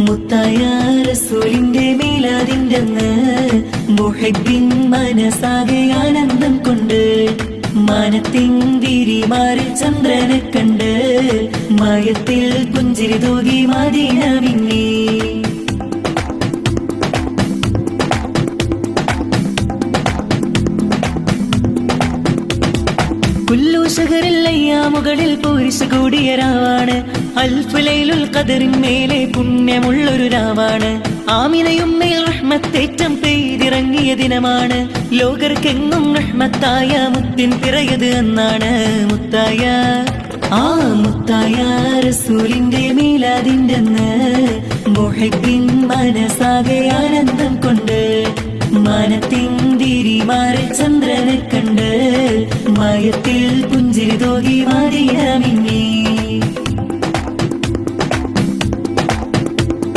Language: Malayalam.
മുത്തായ റസൂലിന്റെ മീലാദിന്റെന്ന് മുഹബ്ബിൻ മനസ്സാകെ ആനന്ദം കൊണ്ട് മാനത്തിന്തിരി മാറി ചന്ദ്രനെ കണ്ട് മയത്തിൽ പുഞ്ചിരി തൂകി മദീന വിങ്ങി. മുകളിൽ പൂരിശ് കൂടിയ രാവാണ്. അൽഫ് ലൈലുൽ ഖദറിൻ മേലെ പുണ്യമുള്ളൊരു രാവാണ്. ആമിനയും മേൽ റഹ്മത്തേറ്റം പെയ്തിറങ്ങിയ ദിനമാണ്. ലോകർക്കെങ്ങും റഹ്മത്തായ മുത്തിൻ പിറയത് എന്നാണ്. മുത്തായ റസൂലിന്റെ മീലാദിന്റെന്ന് മുഹബ്ബിൻ മനസ്സാകെ ആനന്ദം കൊണ്ട് മാനത്തിന്തിരി മാറി ചന്ദ്രനെ കണ്ട് മയത്തിൽ പുഞ്ചിരി തൂകി മദീന മിന്നി.